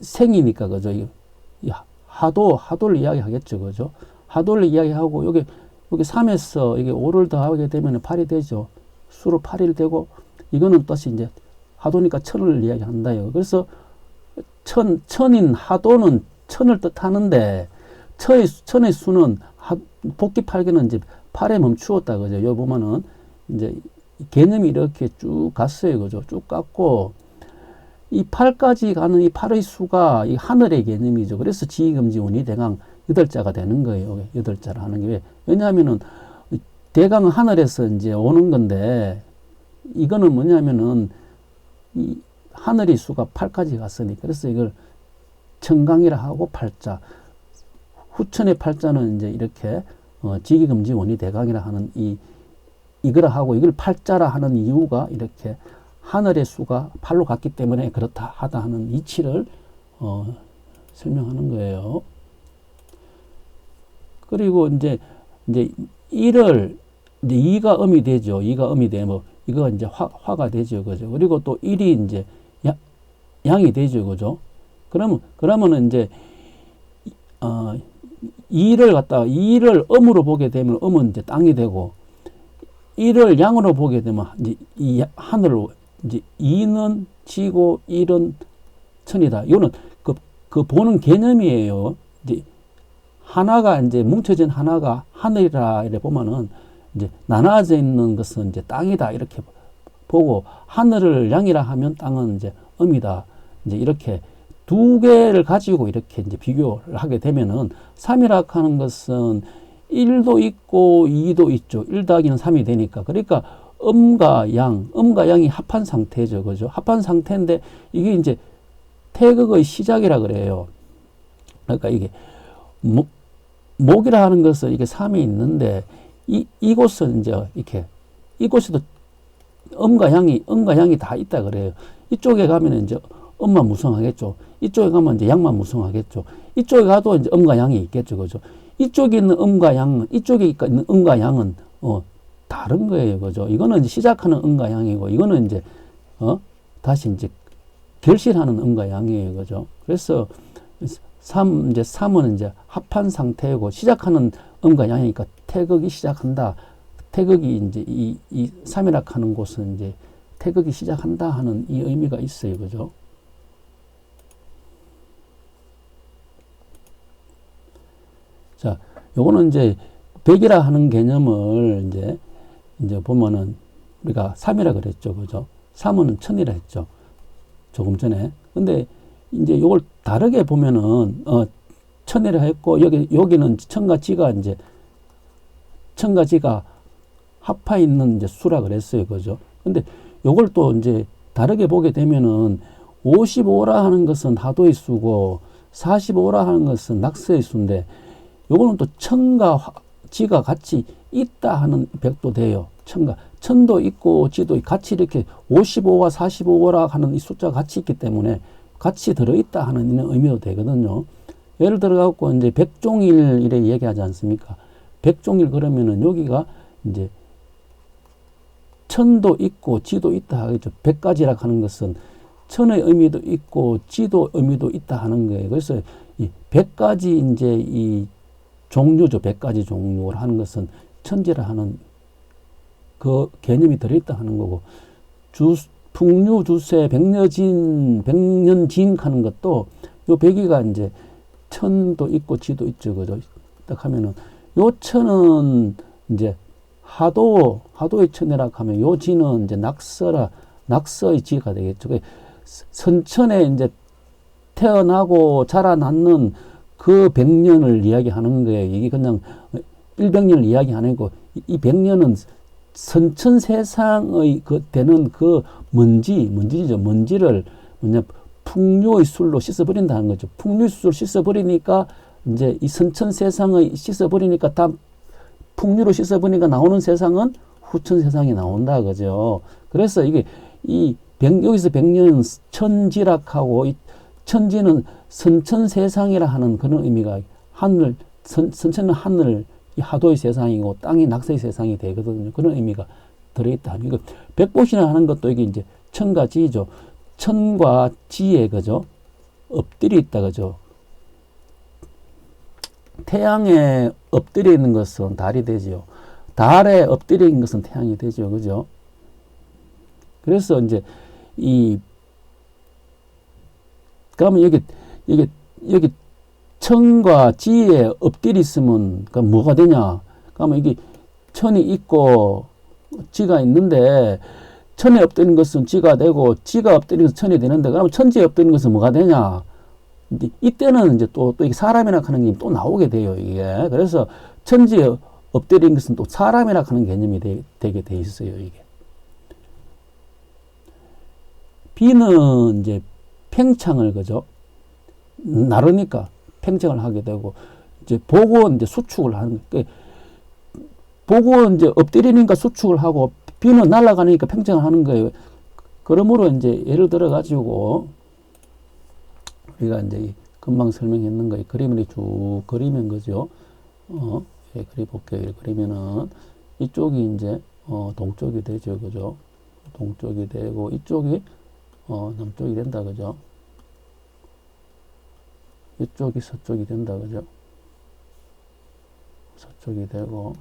생이니까. 그죠? 하도를 이야기하겠죠. 그죠? 하도를 이야기하고, 여기 3에서 이게 5를 더하게 되면 8이 되죠. 수로 8일 되고, 이거는 뜻이 이제 하도니까 1000을 이야기한다요. 그래서 천인 하도는 1000을 뜻하는데, 천의 수는 복귀 8개는 이제 8에 멈추었다. 그죠? 여기 보면은 이제 개념이 이렇게 쭉 갔어요. 그죠? 쭉 갔고, 이 8까지 가는 이 8의 수가 이 하늘의 개념이죠. 그래서 지금지운이 대강 8자가 되는 거예요. 8자를 하는 게 왜? 왜냐하면은 대강은 하늘에서 이제 오는 건데, 이거는 뭐냐면은 이 하늘의 수가 8까지 갔으니까. 그래서 이걸 청강이라 하고 8자. 후천의 8자는 이제 이렇게 지기금지원이 대강이라 하는 이거라 하고, 이걸 8자라 하는 이유가 이렇게 하늘의 수가 8로 갔기 때문에 그렇다 하다 하는 이치를 설명하는 거예요. 그리고 이제 1을 이제 2가 음이 되죠. 2가 음이 되면 이거 이제 화가 되죠. 그죠? 그리고 또 1이 이제 양이 되죠. 그죠? 그러면은 이제 2를 음으로 보게 되면 음은 이제 땅이 되고, 1을 양으로 보게 되면 이제 이 하늘로 이제 2는 지고 1은 천이다. 이거는 그 보는 개념이에요. 이제 하나가 이제 뭉쳐진 하나가 하늘이라 이래 보면은 이제 나눠져 있는 것은 이제 땅이다 이렇게 보고, 하늘을 양이라 하면 땅은 이제 음이다. 이제 이렇게 두 개를 가지고 이렇게 이제 비교를 하게 되면은 3이라 하는 것은 1도 있고 2도 있죠. 1 더하기는 3이 되니까. 그러니까 음과 양이 합한 상태죠. 그죠? 합한 상태인데 이게 이제 태극의 시작이라 그래요. 그러니까 이게 목이라 하는 것은 이게 3이 있는데 이곳은 이제 이렇게 이곳에도 음과 양이 다 있다 그래요. 이쪽에 가면 이제 음만 무성하겠죠. 이쪽에 가면 이제 양만 무성하겠죠. 이쪽에 가도 이제 음과 양이 있겠죠. 그죠? 이쪽에 있는 음과 양은, 이쪽에 있는 음과 양은, 다른 거예요. 그죠? 이거는 이제 시작하는 음과 양이고, 이거는 이제, 다시 이제 결실하는 음과 양이에요. 그죠? 그래서, 이제 3은 이제 합한 상태고, 시작하는 음과 양이니까 태극이 시작한다. 태극이 이제 이 3이라 하는 곳은 이제 태극이 시작한다 하는 이 의미가 있어요. 그죠? 자, 요거는 이제 100이라 하는 개념을 이제 보면은 우리가 3이라 그랬죠. 그죠? 3은 1000이라 했죠. 조금 전에. 근데 이제 요걸 다르게 보면은, 1000이라 했고, 여기는 1000과 지가 이제, 1000과 지가 합하 있는 이제 수라 그랬어요. 그죠? 근데 요걸 또 이제 다르게 보게 되면은 55라 하는 것은 하도의 수고 45라 하는 것은 낙서의 수인데 요거는 또 1000과 지가 같이 있다 하는 백도 돼요. 1000도 있고 지도 같이 이렇게 55와 45라 하는 이 숫자가 같이 있기 때문에 같이 들어있다 하는 의미도 되거든요. 예를 들어 갖고 이제 백종일 이래 얘기하지 않습니까? 백종일 그러면은 여기가 이제 1000도 있고 지도 있다 하겠죠. 100가지라 하는 것은 1000의 의미도 있고 지도 의미도 있다 하는 거예요. 그래서 이 100가지 이제 이 종류죠. 100가지 종류를 하는 것은 천지라 하는 그 개념이 들어있다 하는 거고, 풍류, 주세, 백년진 하는 것도 요 100이가 이제 1000도 있고 지도 있죠. 그죠? 딱 하면은 요 1000은 이제 하도의 1000이라 하면 요 지는 이제 낙서의 지가 되겠죠. 선천에 이제 태어나고 자라났는 그 100년을 이야기하는 거예요. 이게 그냥 100년을 이야기하는 거고, 이 100년은 선천 세상의 되는 그 먼지죠. 먼지를 풍류의 술로 씻어버린다는 거죠. 풍류의 술로 씻어버리니까 이제 이 선천 세상의 씻어버리니까 다 풍류로 씻어버리니까 나오는 세상은 후천 세상이 나온다. 그죠? 그래서 이게 여기서 100년은 천지락하고 이 천지는 선천 세상이라 하는 그런 의미가 선천은 하늘, 이 하도의 세상이고 땅이 낙서의 세상이 되거든요. 그런 의미가 들어있다. 이거 백보시나 하는 것도 이게 이제 천과 지죠. 천과 지에 그죠? 엎드려 있다. 그죠? 태양에 엎드려 있는 것은 달이 되지요. 달에 엎드려 있는 것은 태양이 되죠. 그죠? 그래서 이제 그러면 여기 천과 지에 엎드려 있으면 그럼 뭐가 되냐? 그러면 이게 천이 있고 지가 있는데 천에 엎드리는 것은 지가 되고 지가 엎드리는 것은 천이 되는데 그러면 천지에 엎드리는 것은 뭐가 되냐? 이때는 이제 또 이게 사람이라 하는 게 또 나오게 돼요. 이게 그래서 천지에 엎드린 것은 또 사람이라 하는 개념이 되게 돼 있어요. 이게 비는 이제 팽창을 그죠? 나르니까 팽창을 하게 되고 이제 보고 이제 수축을 하는 거예요. 보고 이제 엎드리니까 수축을 하고 비는 날아가니까 팽창을 하는 거예요. 그러므로 이제 예를 들어 가지고 우리가 이제 금방 설명했는 거예요. 그림을 쭉 그리면 거죠. 예, 그려볼게요. 이렇게 그리면은 이쪽이 이제 동쪽이 되죠. 그죠? 동쪽이 되고 이쪽이 남쪽이 된다. 그죠? 이쪽이 서쪽이 된다. 그죠? 서쪽이 되고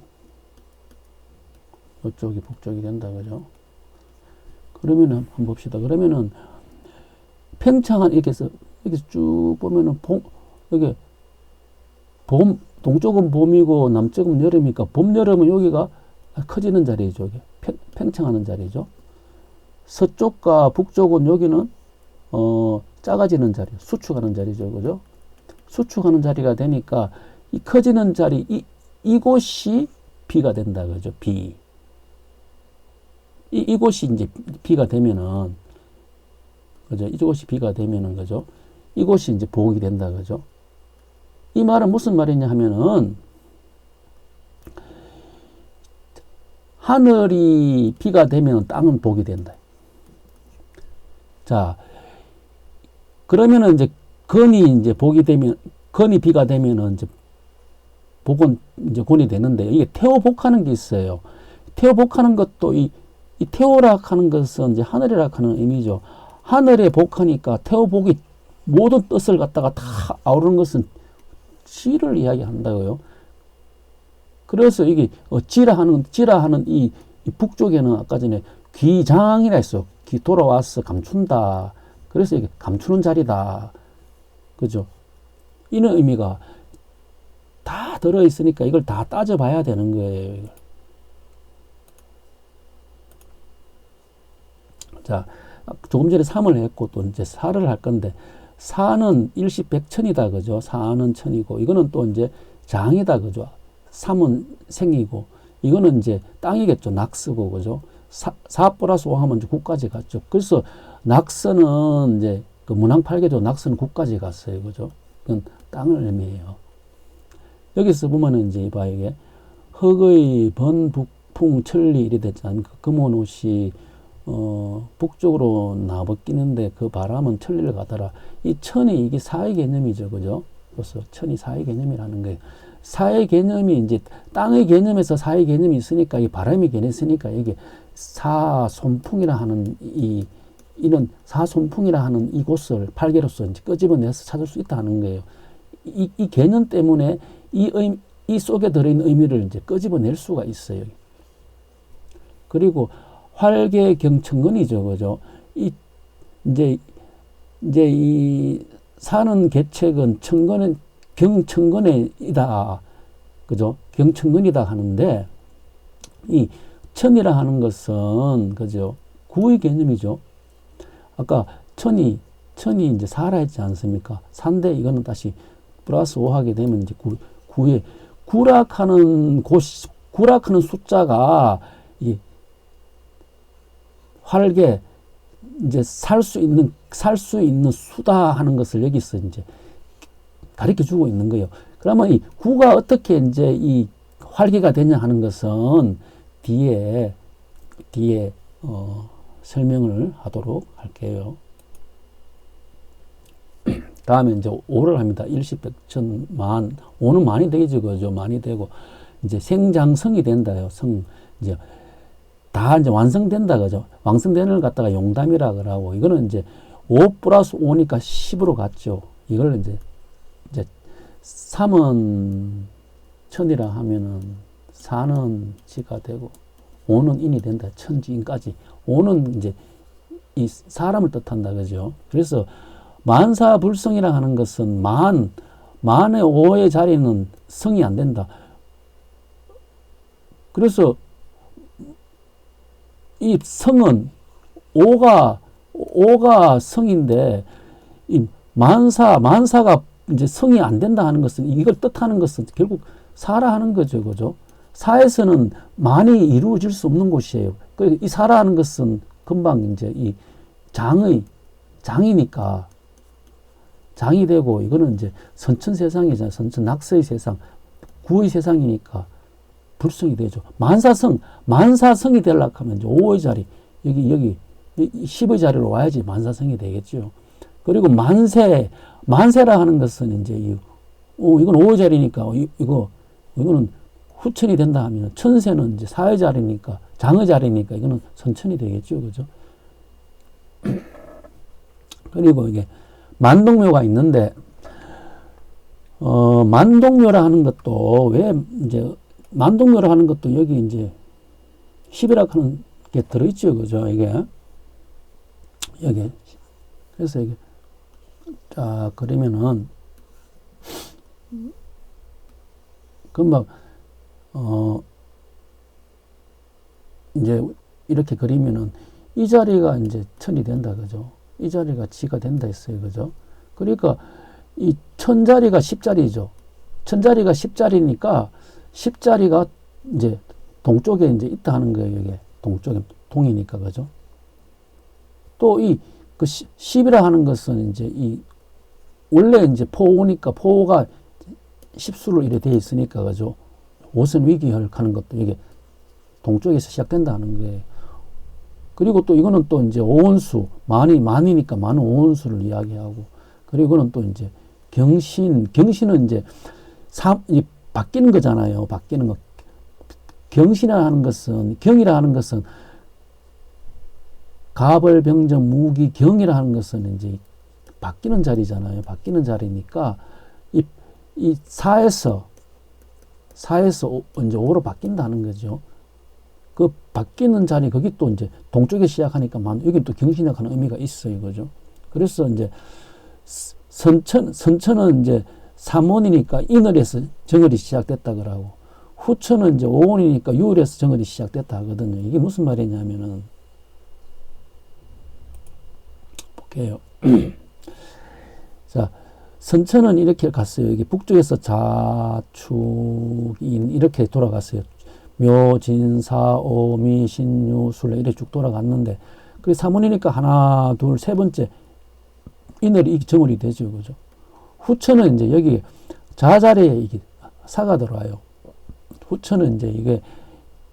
이쪽이 북쪽이 된다. 그죠? 그러면은 한번 봅시다. 그러면은 팽창한 이렇게 해서 쭉 보면은 여기 동쪽은 봄이고 남쪽은 여름이니까 봄, 여름은 여기가 커지는 자리죠. 이게 팽창하는 자리죠. 서쪽과 북쪽은 여기는 작아지는 자리, 수축하는 자리죠. 그죠? 수축하는 자리가 되니까 이 커지는 자리 이곳이 비가 된다. 그죠? 이곳이 이제 비가 되면은 그죠? 이곳이 비가 되면은 그죠? 이곳이 이제 복이 된다. 그죠? 이 말은 무슨 말이냐 하면은 하늘이 비가 되면 땅은 복이 된다. 자, 그러면은 이제 건이 이제 복이 되면, 건이 비가 되면은 이제 복은 이제 곤이 되는데, 이게 태오복하는 게 있어요. 태오복하는 것도 이 태오락 하는 것은 이제 하늘이라 하는 의미죠. 하늘에 복하니까 태오복이 모든 뜻을 갖다가 다 아우르는 것은 지를 이야기한다고요. 그래서 이게 지라하는 이 북쪽에는 아까 전에 귀장이라 했어. 귀 돌아와서 감춘다. 그래서 이게 감추는 자리다. 그죠? 이런 의미가 다 들어있으니까 이걸 다 따져봐야 되는 거예요. 자, 조금 전에 3을 했고 또 이제 4를 할 건데, 4는 일시백천이다. 그죠? 4는 천이고, 이거는 또 이제 장이다. 그죠? 3은 생이고, 이거는 이제 땅이겠죠. 낙서고, 그죠? 4 플러스 5 하면 이제 9까지 갔죠. 그래서 낙서는 이제 그 문항팔계도 낙서는 9까지 갔어요. 그죠? 그건 땅을 의미해요. 여기서 보면은 이제 이봐, 이게 흑의 번, 북풍, 천리 이래 됐잖아요. 그 금원옷이 북쪽으로 나벗기는데 그 바람은 천리를 가더라. 이 천이 이게 사의 개념이죠. 그죠? 그래서 천이 사의 개념이라는 거예요. 사의 개념이 이제 땅의 개념에서 사의 개념이 있으니까 이 바람의 개념이 있으니까 이게 사손풍이라 하는 이런 사손풍이라 하는 이곳을 팔계로서 이제 끄집어내서 찾을 수 있다는 거예요. 이 개념 때문에 이 속에 들어있는 의미를 이제 끄집어낼 수가 있어요. 그리고 활계경천근이죠, 그죠? 이제 이 사는 계책은 경천근이다, 그죠? 경천근이다 하는데, 이 천이라 하는 것은, 그죠? 구의 개념이죠. 아까 천이 이제 사라 했지 않습니까? 산데 이거는 다시 플러스 5 하게 되면 이제 구의, 구락하는 숫자가 이 활계, 이제 살 수 있는 수다 하는 것을 여기서 이제 가르쳐 주고 있는 거예요. 그러면 이 구가 어떻게 이제 이 활계가 되냐 하는 것은 뒤에 설명을 하도록 할게요. 다음에 이제 5를 합니다. 일시백천만. 5는 많이 되죠, 그죠? 많이 되고, 이제 생장성이 된다요. 이제 다 이제 완성된다, 그죠? 완성되는 걸 갖다가 용담이라 그러고, 이거는 이제 5 플러스 5니까 10으로 갔죠. 이걸 이제 3은 천이라 하면은 4는 지가 되고, 5는 인이 된다. 천지인까지. 5는 이제 이 사람을 뜻한다, 그죠? 그래서 만사불성이라 하는 것은 만의 5의 자리는 성이 안 된다. 그래서 이 성은 5가 성인데, 이 만사가 이제 성이 안 된다 하는 것은, 이걸 뜻하는 것은 결국 사라 하는 거죠, 그죠? 사에서는 만이 이루어질 수 없는 곳이에요. 이 사라 하는 것은 금방 이제 이 장이니까, 장이 되고, 이거는 이제 선천 세상이잖아요. 선천 낙서의 세상, 구의 세상이니까 불성이 되죠. 만사성이 되려고 하면 이제 5의 자리, 여기 10의 자리로 와야지 만사성이 되겠죠. 그리고 만세라 하는 것은 이제 이건 5의 자리니까 이거는 후천이 된다 하면, 천세는 이제 4의 자리니까, 장의 자리니까 이거는 선천이 되겠죠. 그죠? 그리고 이게 만동묘가 있는데, 만동묘라 하는 것도 왜 이제 만동묘라 하는 것도 여기 이제 10이라 하는 게 들어있죠. 그죠? 이게 여기. 그래서 이게, 자, 그러면은 금방 이제 이렇게 그리면은 이 자리가 이제 천이 된다. 그죠? 이 자리가 지가 된다 했어요. 그죠? 그러니까 이 천자리가 10자리죠. 천자리가 10자리니까 10자리가 이제 동쪽에 이제 있다 하는 거예요. 이게 동쪽에, 동이니까. 그죠? 또 그 10이라 하는 것은 이제 원래 이제 포오니까, 포오가 10수로 이래 돼 있으니까, 그죠? 오선 위기혈 하는 것도 이게 동쪽에서 시작된다 하는 거예요. 그리고 또 이거는 또 이제 오원수, 만이니까 많은 오원수를 이야기하고, 그리고는 또 이제 경신은 이제 바뀌는 거잖아요. 바뀌는 거. 경이라 하는 것은 가벌병정 무기 경이라 하는 것은 이제 바뀌는 자리잖아요. 바뀌는 자리니까 이 사에서 이제 오로 바뀐다는 거죠. 그 바뀌는 자리 거기 또 이제 동쪽에 시작하니까 여기 또 경신이라고 하는 의미가 있어요, 그죠? 그래서 이제 선천은 이제 삼원이니까 인월에서 정월이 시작됐다 그러고, 후천은 이제 오원이니까 유월에서 정월이 시작됐다 하거든요. 이게 무슨 말이냐면은 볼게요. 자, 선천은 이렇게 갔어요. 여기 북쪽에서 자축인 이렇게 돌아갔어요. 묘, 진, 사, 오, 미, 신, 유, 술 이렇게 쭉 돌아갔는데, 그 삼원이니까 하나, 둘, 세 번째 인월이 정월이 되죠, 그죠? 후천은 이제 여기 자자리에 이게 사가 들어와요. 후천은 이제 이게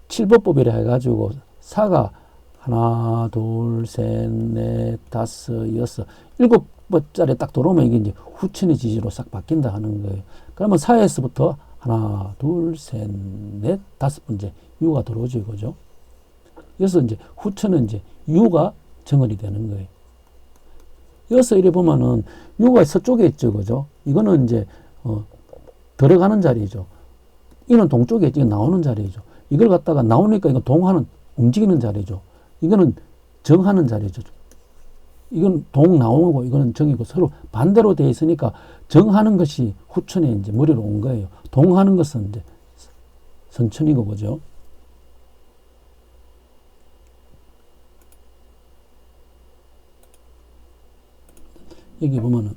칠법법이라 해가지고 사가 하나, 둘, 셋, 넷, 다섯, 여섯, 일곱 번짜리 딱 들어오면 이게 이제 후천의 지지로 싹 바뀐다 하는 거예요. 그러면 사에서부터 하나, 둘, 셋, 넷, 다섯 번째 유가 들어오죠, 그죠? 그래서 이제 후천은 이제 유가 정월이 되는 거예요. 여기서 이래 보면은 유가 서쪽에 있죠, 그죠? 이거는 이제 들어가는 자리죠. 이는 동쪽에 있죠. 나오는 자리죠. 이걸 갖다가 나오니까 이거 동하는 움직이는 자리죠. 이거는 정하는 자리죠. 이건 동 나오고 이거는 정이고 서로 반대로 되어 있으니까 정하는 것이 후천에 이제 머리로 온 거예요. 동하는 것은 이제 선천이고, 그죠? 여기 보면은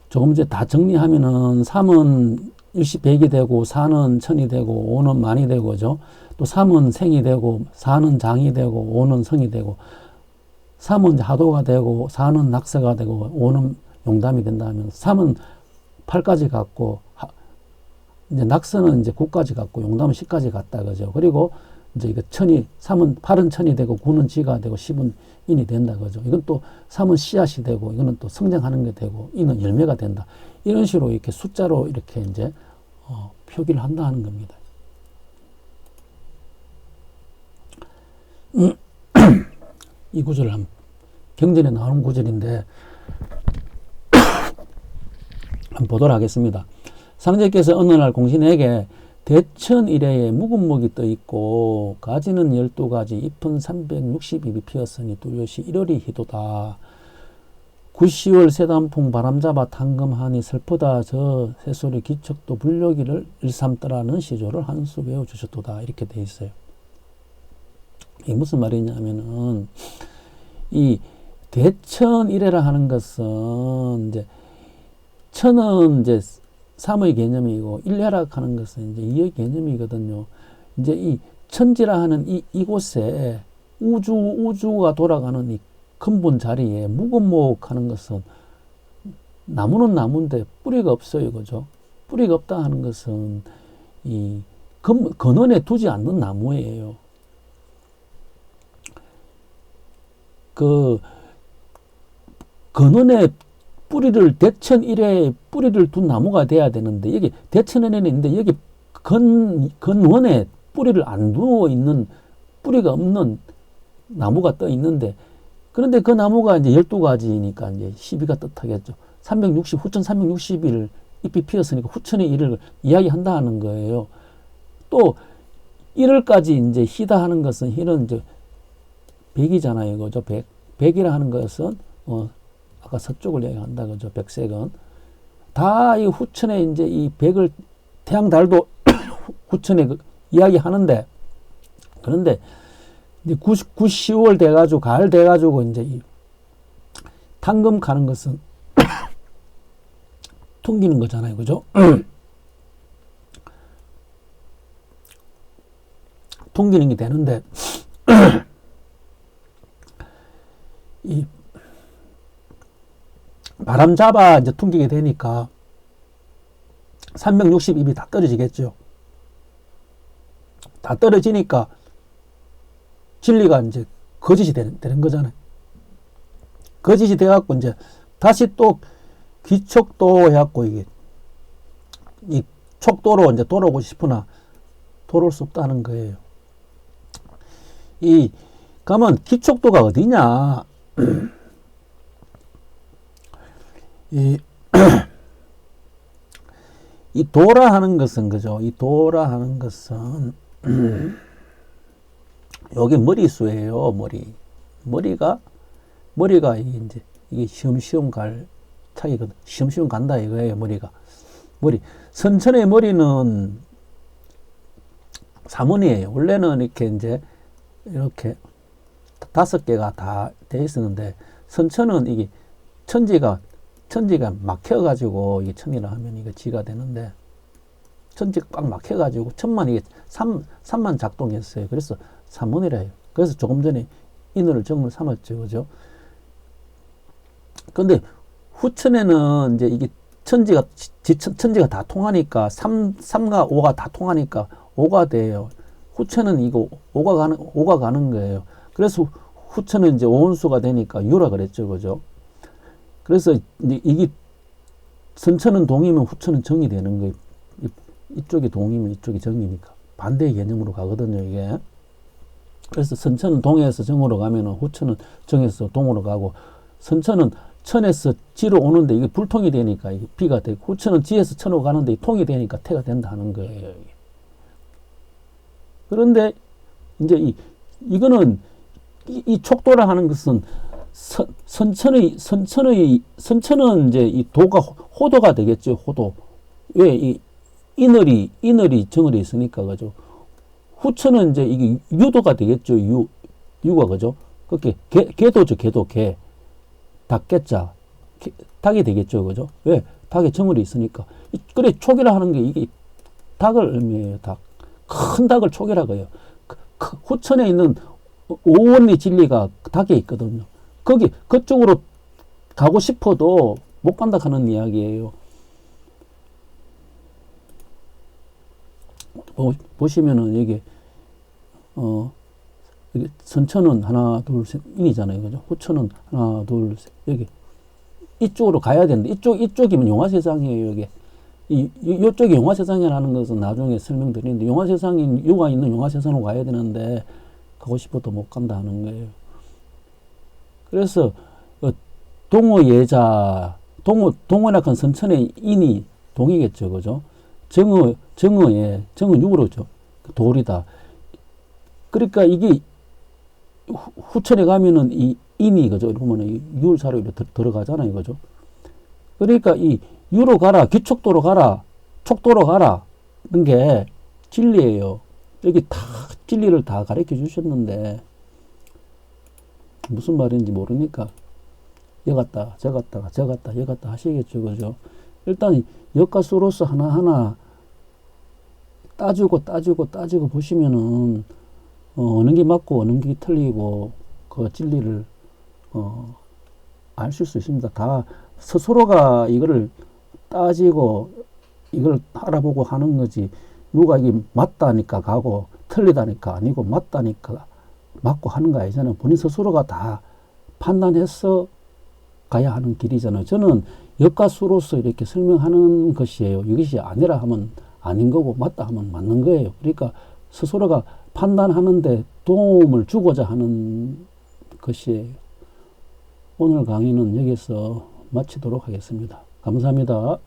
조금 이제 다 정리하면은 3은 일시 백이 되고 4는 천이 되고 5는 만이 되고, 그죠? 또 3은 생이 되고 4는 장이 되고 5는 성이 되고, 3은 이제 하도가 되고 4는 낙서가 되고 5는 용담이 된다 하면 3은 8까지 갔고 이제 낙서는 이제 9까지 갔고 용담은 10까지 갔다, 그죠? 그리고 이제 이거 3은 8은 천이 되고 9는 지가 되고 10은 인이 된다, 그죠? 이건 또 3은 씨앗이 되고 이거는 또 성장하는 게 되고 인은 열매가 된다. 이런 식으로 이렇게 숫자로 이렇게 이제 표기를 한다 하는 겁니다. 이 구절을 경전에 나오는 구절인데 한번 보도록 하겠습니다. 상제께서 어느 날 공신에게 대천 이래에 묵은 목이 떠 있고 가지는 12가지 잎은 360잎이 피었으니 뚜렷이 1월이 희도다. 9, 10월 새단풍 바람잡아 탕금하니 슬프다 저 새소리 기척도 불려기를 일삼더라는 시조를 한 수 외워주셨도다. 이렇게 돼 있어요. 이게 무슨 말이냐면은 이 대천 이래라 하는 것은 이제 천은 이제 3의 개념이고 일례락 하는 것은 이제 2의 개념이거든요. 이제 이 천지라 하는 이곳에 우주가 돌아가는 이 근본 자리에 묵은목 하는 것은 나무는 나무인데 뿌리가 없어요, 그죠? 뿌리가 없다 하는 것은 이 근원에 두지 않는 나무예요. 그 근원에 뿌리를 대천 이래에 뿌리를 둔 나무가 돼야 되는데 여기 대천에는 있는데 여기 근원에 뿌리를 안 두어 있는 뿌리가 없는 나무가 떠 있는데, 그런데 그 나무가 이제 12가지니까 이제 12가 뜻하겠죠. 360 후천 360일 잎이 피었으니까 후천의 일을 이야기한다 하는 거예요. 또 1월까지 이제 희다 하는 것은 희는 이제 백이잖아요, 그죠? 백이라 하는 것은 아까 서쪽을 이야기한다, 그죠? 백색은 다 이 후천에 이제 이 백을 태양 달도 후천에 이야기하는데, 그런데 이제 9, 10월 돼가지고 가을 돼가지고 이제 이 탕금 가는 것은 퉁기는 거잖아요, 그죠? 퉁기는 게 되는데 이 바람 잡아 이제 퉁기게 되니까 360입이 다 떨어지겠죠. 다 떨어지니까 진리가 이제 거짓이 되는 거잖아요. 거짓이 돼갖고 이제 다시 또 귀척도 해갖고 이게 이 척도로 이제 돌아오고 싶으나 돌아올 수 없다는 거예요. 이 가면 기척도가 어디냐? 이 도라 하는 것은 그죠? 이 도라 하는 것은 여기 머리수예요. 머리가 이제 이게 시험시험 갈 차이거든. 시험시험 간다 이거예요. 머리가 선천의 머리는 사문이에요. 원래는 이렇게 이제 이렇게 5개가 다 돼 있었는데 선천은 이게 천지가 막혀가지고 이게 천이라 하면 이게 지가 되는데 천지가 꽉 막혀가지고 천만 이게 3만 작동했어요. 그래서 사문이라 해요. 그래서 조금 전에 인을 정을 삼았죠. 그죠? 근데 후천에는 이제 이게 천지가 다 통하니까 3과 5가 다 통하니까 5가 돼요. 후천은 이거 5가 가는 거예요. 그래서 후천은 이제 오온수가 되니까 유라 그랬죠. 그죠? 그래서 이게 선천은 동이면 후천은 정이 되는 거예요. 이쪽이 동이면 이쪽이 정이니까 반대의 개념으로 가거든요. 이게. 그래서 선천은 동에서 정으로 가면은 후천은 정에서 동으로 가고 선천은 천에서 지로 오는데 이게 불통이 되니까 이게 비가 되고 후천은 지에서 천으로 가는데 이 통이 되니까 태가 된다 하는 거예요. 그런데 이제 이거는 이 촉도라 하는 것은 선천은 이제 이 도가 호도가 되겠죠. 호도. 왜 이 이늘이 정을이 있으니까 그죠. 후천은 이제 이게 유도가 되겠죠. 유가 그죠. 그렇게 개도죠. 개. 닭개자 닭이 되겠죠. 그죠. 왜 닭에 정을이 있으니까. 그래 촉이라 하는 게 이게 닭을 의미해요. 큰 닭을 촉이라고 해요. 후천에 있는 오원리 진리가 닭에 있거든요. 그쪽으로 가고 싶어도 못 간다 하는 이야기예요. 보시면은 여기 선천은 하나 둘 셋 인이잖아요. 그죠? 후천은 하나 둘 셋 여기 이쪽으로 가야 되는데 이쪽이면 용화세상이에요. 여기 이쪽이 용화세상이라는 것은 나중에 설명드리는데 용화세상인 유가 있는 용화세상으로 가야 되는데 가고 싶어도 못 간다 하는 거예요. 그래서 동어나 큰 선천의 인이 동이겠죠. 그죠? 정은 육으로죠. 돌이다. 그러니까 이게 후천에 가면은 이 인이 그죠? 보면은 유사로 들어가잖아요. 그죠? 그러니까 이 유로 가라, 기촉도로 가라, 촉도로 가라. 는 게 진리예요. 여기 다 진리를 다 가르쳐 주셨는데 무슨 말인지 모르니까 여 갔다 저 갔다 하시겠죠. 그죠? 일단 역과 수로서 하나하나 따지고 보시면은 어느 게 맞고 어느 게 틀리고 그 진리를 아실 수 있습니다. 다 스스로가 이거를 따지고 이걸 알아보고 하는 거지 누가 이게 맞다니까 가고 틀리다니까 아니고 맞다니까 맞고 하는 거 아니잖아요. 본인 스스로가 다 판단해서 가야 하는 길이잖아요. 저는 역과 수로서 이렇게 설명하는 것이에요. 이것이 아니라 하면 아닌 거고 맞다 하면 맞는 거예요. 그러니까 스스로가 판단하는데 도움을 주고자 하는 것이에요. 오늘 강의는 여기서 마치도록 하겠습니다. 감사합니다.